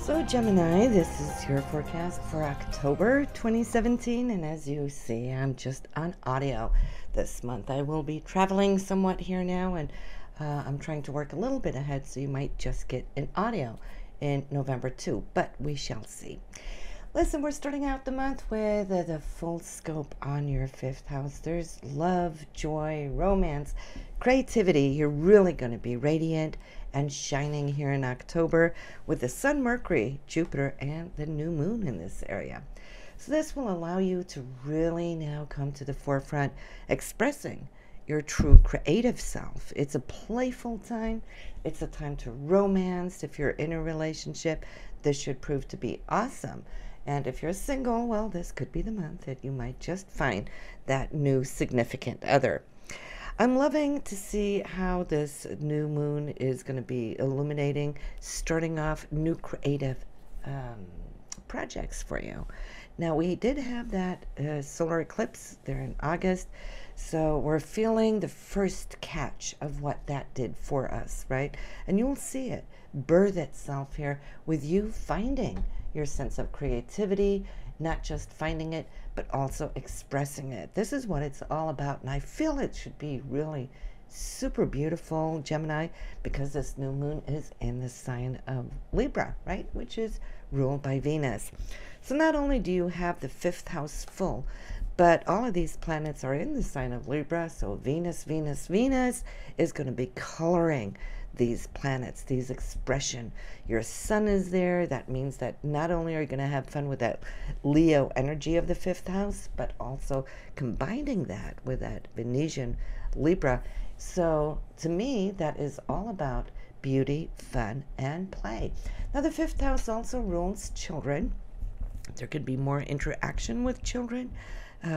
So Gemini, this is your forecast for October 2017, and as you see, I'm just on audio this month. I will be traveling somewhat here now, and I'm trying to work a little bit ahead, so you might just get an audio in November too, but we shall see. Listen, we're starting out the month with the full scope on your fifth house. There's love, joy, romance, creativity. You're really going to be radiant and shining here in October with the Sun, Mercury, Jupiter, and the new moon in this area. So this will allow you to really now come to the forefront, expressing your true creative self. It's a playful time. It's a time to romance. If you're in a relationship, this should prove to be awesome. And if you're single, well, this could be the month that you might just find that new significant other. I'm loving to see how this new moon is going to be illuminating, starting off new creative projects for you. Now, we did have that solar eclipse there in August, so we're feeling the first catch of what that did for us, right? And you'll see it birth itself here with you finding your sense of creativity, not just finding it, but also expressing it. This is what it's all about, and I feel it should be really super beautiful, Gemini, because this new moon is in the sign of Libra, right, which is ruled by Venus. So not only do you have the fifth house full, but all of these planets are in the sign of Libra, so Venus is going to be coloring these planets, these expression. Your sun is there. That means that not only are you going to have fun with that Leo energy of the fifth house, but also combining that with that Venetian Libra. So to me, that is all about beauty, fun, and play. Now, the fifth house also rules children. There could be more interaction with children.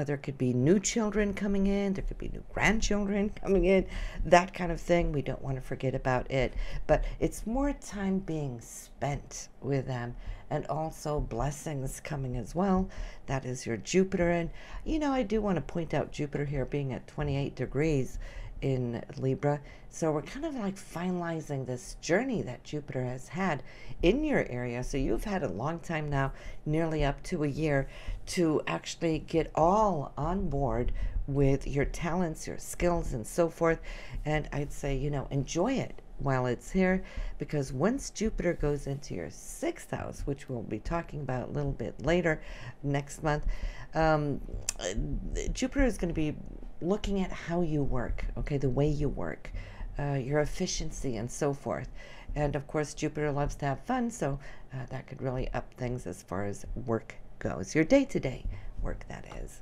There could be new children coming in. There could be new grandchildren coming in. That kind of thing. We don't want to forget about it. But it's more time being spent with them, and also blessings coming as well. That is your Jupiter. And, you know, I do want to point out Jupiter here being at 28 degrees in Libra. So we're kind of like finalizing this journey that Jupiter has had in your area. So you've had a long time now, nearly up to a year, to actually get all on board with your talents, your skills, and so forth. And I'd say, you know, enjoy it while it's here, because once Jupiter goes into your sixth house, which we'll be talking about a little bit later next month, Jupiter is going to be looking at how you work, okay, the way you work, your efficiency, and so forth. And of course, Jupiter loves to have fun, so that could really up things as far as work goes, your day-to-day work, that is.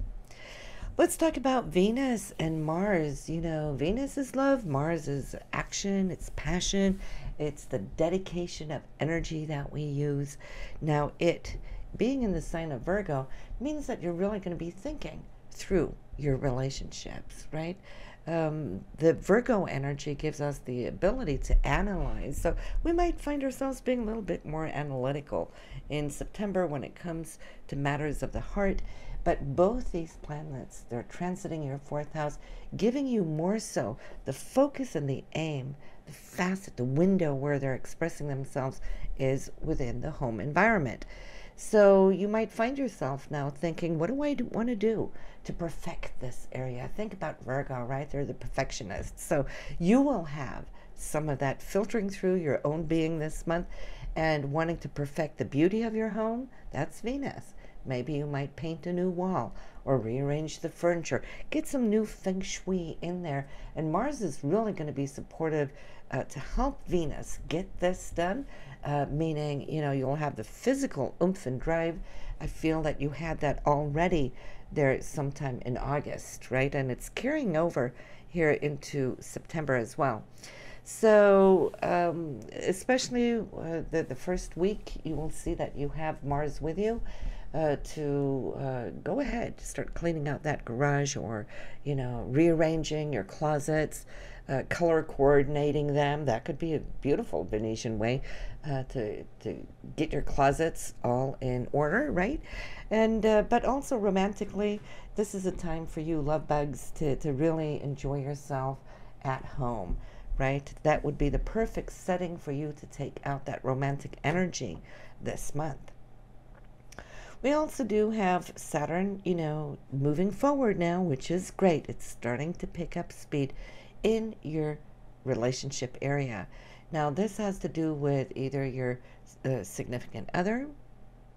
Let's talk about Venus and Mars. You know, Venus is love, Mars is action, it's passion, it's the dedication of energy that we use. Now, it being in the sign of Virgo means that you're really going to be thinking through your relationships, right? The Virgo energy gives us the ability to analyze. So we might find ourselves being a little bit more analytical in September when it comes to matters of the heart. But both these planets, they're transiting your fourth house, giving you more so the focus and the aim, the facet, the window where they're expressing themselves is within the home environment. So you might find yourself now thinking, what do I want to do to perfect this area? Think about Virgo, right? They're the perfectionists. So you will have some of that filtering through your own being this month, and wanting to perfect the beauty of your home. That's Venus. Maybe you might paint a new wall or rearrange the furniture. Get some new feng shui in there. And Mars is really going to be supportive to help Venus get this done, meaning, you know, you'll have the physical oomph and drive. I feel that you had that already there sometime in August, right? And it's carrying over here into September as well. So especially the first week, you will see that you have Mars with you. To go ahead, start cleaning out that garage, or, you know, rearranging your closets, color coordinating them. That could be a beautiful Venetian way to get your closets all in order, right? And but also romantically, this is a time for you love bugs to really enjoy yourself at home. right? That would be the perfect setting for you to take out that romantic energy this month. We also do have Saturn, moving forward now, which is great. It's starting to pick up speed in your relationship area. Now, this has to do with either your significant other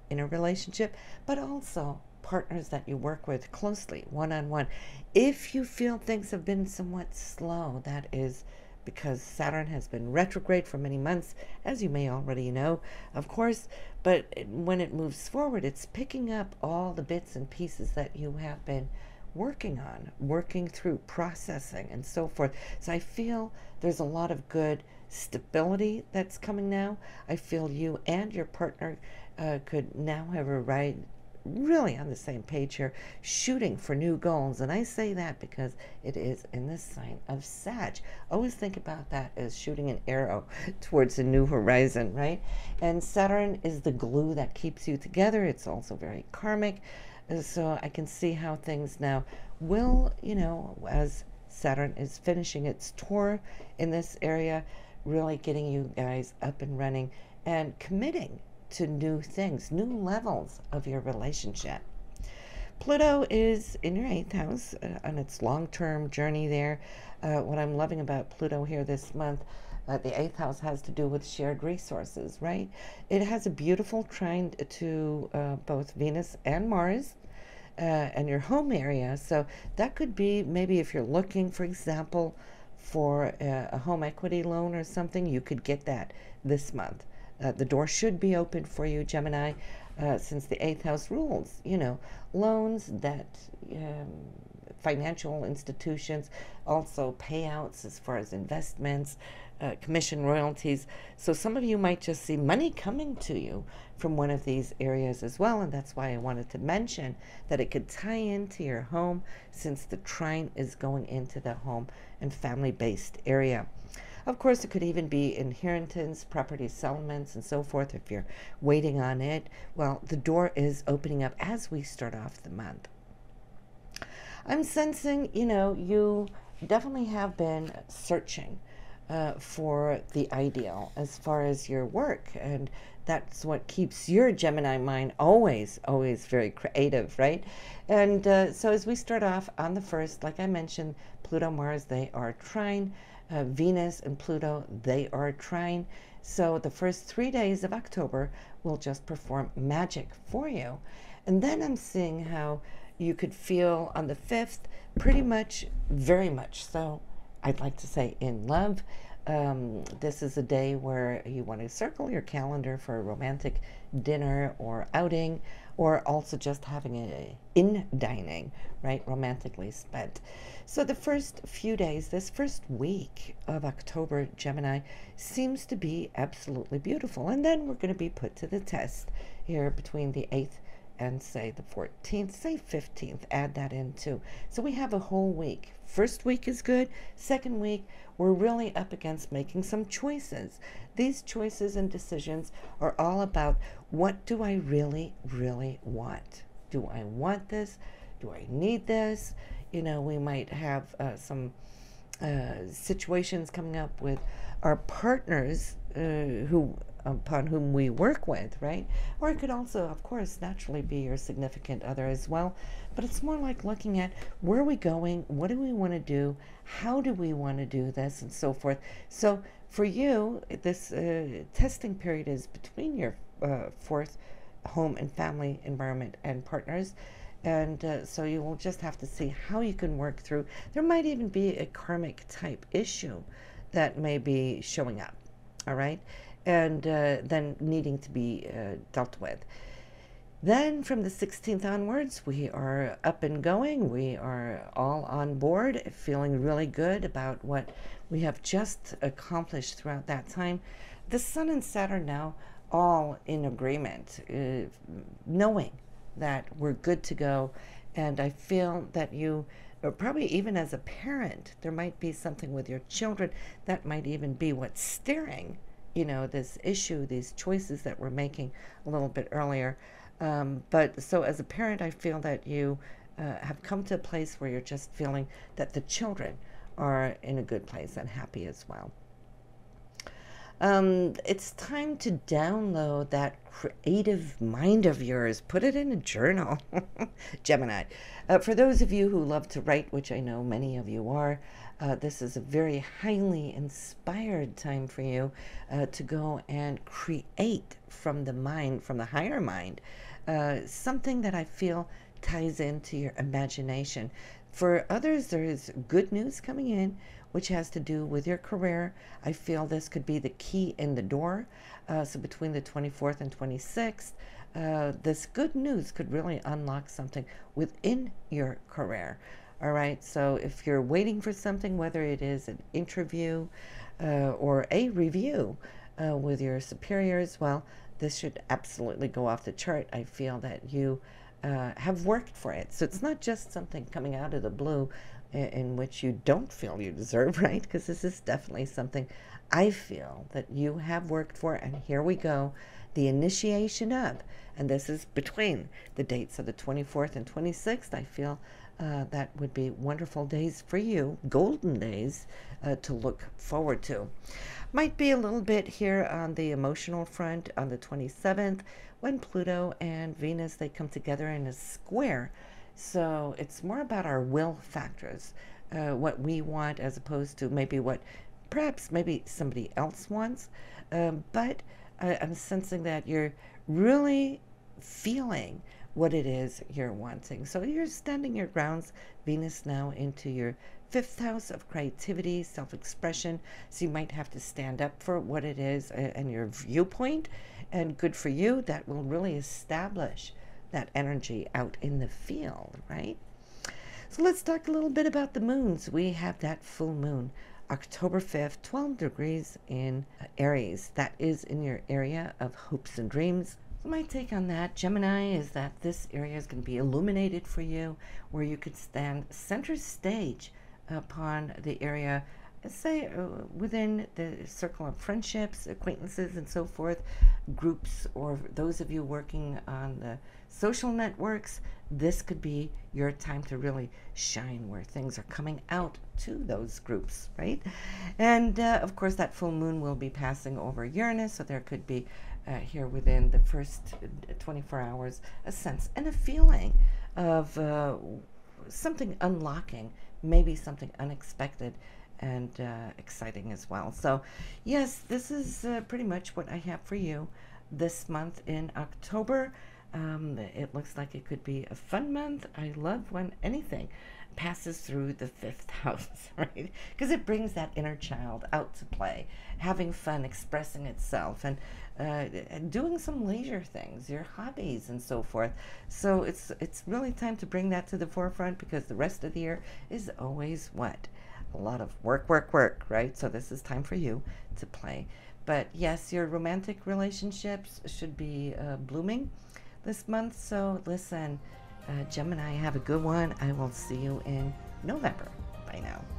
in a relationship, but also partners that you work with closely, one-on-one. If you feel things have been somewhat slow, that is because Saturn has been retrograde for many months, as you may already know, of course, but when it moves forward, it's picking up all the bits and pieces that you have been working on, working through, processing, and so forth. So I feel there's a lot of good stability that's coming now. I feel you and your partner could now have a really on the same page here, shooting for new goals. And I say that because it is in the sign of Sag. Always think about that as shooting an arrow towards a new horizon, right? And Saturn is the glue that keeps you together. It's also very karmic. So I can see how things now will, as Saturn is finishing its tour in this area, really getting you guys up and running and committing to new things, new levels of your relationship. Pluto is in your 8th house on its long-term journey there. What I'm loving about Pluto here this month, the 8th house has to do with shared resources, right? It has a beautiful trine to both Venus and Mars and your home area. So that could be maybe if you're looking, for example, for a home equity loan or something, you could get that this month. The door should be open for you, Gemini, since the 8th house rules, loans that financial institutions, also payouts as far as investments, commission royalties. So some of you might just see money coming to you from one of these areas as well, and that's why I wanted to mention that it could tie into your home since the trine is going into the home and family-based area. Of course, it could even be inheritance, property settlements, and so forth if you're waiting on it. Well, the door is opening up as we start off the month. I'm sensing, you definitely have been searching for the ideal as far as your work. And that's what keeps your Gemini mind always very creative, right? And so as we start off on the 1st, like I mentioned, Pluto, Mars, they are trine. Venus and Pluto, they are trine. So the first 3 days of October will just perform magic for you. And then I'm seeing how you could feel on the 5th, pretty much, very much so, I'd like to say in love. This is a day where you want to circle your calendar for a romantic dinner or outing, or also just having a in-dining, right, romantically spent. So the first few days, this first week of October, Gemini, seems to be absolutely beautiful. And then we're going to be put to the test here between the 8th and say the 14th, say 15th, add that in too. So we have a whole week. First week is good. Second week, we're really up against making some choices. These choices and decisions are all about, what do I really, really want? Do I want this? Do I need this? We might have some situations coming up with our partners upon whom we work with, right? Or it could also, of course, naturally be your significant other as well. But it's more like looking at, where are we going? What do we want to do? How do we want to do this? And so forth. So for you, this testing period is between your 4th home and family environment and partners. And so you will just have to see how you can work through. There might even be a karmic type issue that may be showing up, all right? And then needing to be dealt with. Then from the 16th onwards, we are up and going. We are all on board, feeling really good about what we have just accomplished throughout that time. The Sun and Saturn now all in agreement, knowing that we're good to go. And I feel that you, or probably even as a parent, there might be something with your children that might even be what's steering, this issue, these choices that we're making a little bit earlier. But so as a parent, I feel that you have come to a place where you're just feeling that the children are in a good place and happy as well. It's time to download that creative mind of yours. Put it in a journal. Gemini. For those of you who love to write, which I know many of you are, this is a very highly inspired time for you to go and create from the mind, from the higher mind, something that I feel ties into your imagination. For others, there is good news coming in, which has to do with your career. I feel this could be the key in the door. So between the 24th and 26th, this good news could really unlock something within your career. All right, so if you're waiting for something, whether it is an interview or a review with your superiors, well, this should absolutely go off the chart. I feel that you have worked for it. So it's not just something coming out of the blue in which you don't feel you deserve, right? Because this is definitely something I feel that you have worked for, and here we go, the initiation of, and this is between the dates of the 24th and 26th. I feel that would be wonderful days for you, golden days to look forward to. Might be a little bit here on the emotional front on the 27th, when Pluto and Venus, they come together in a square. So it's more about our will factors, what we want as opposed to maybe what perhaps maybe somebody else wants. But I'm sensing that you're really feeling what it is you're wanting. So you're standing your grounds, Venus now into your 5th house of creativity, self-expression. So you might have to stand up for what it is and your viewpoint. And good for you, that will really establish that energy out in the field, right? So let's talk a little bit about the moons. We have that full moon, October 5th, 12 degrees in Aries. That is in your area of hopes and dreams. So my take on that, Gemini, is that this area is going to be illuminated for you, where you could stand center stage upon the area, say within the circle of friendships, acquaintances, and so forth, groups, or those of you working on the social networks. This could be your time to really shine, where things are coming out to those groups, right? And of course, that full moon will be passing over Uranus, so there could be here within the first 24 hours a sense and a feeling of something unlocking, maybe something unexpected and exciting as well. So yes, this is pretty much what I have for you this month in October. It looks like it could be a fun month. I love when anything passes through the 5th house, right? Because it brings that inner child out to play, having fun, expressing itself, and doing some leisure things, your hobbies and so forth. So it's really time to bring that to the forefront, because the rest of the year is always what? A lot of work, work, work, right? So this is time for you to play. But yes, your romantic relationships should be blooming this month. So listen, Gemini, have a good one. I will see you in November. Bye now.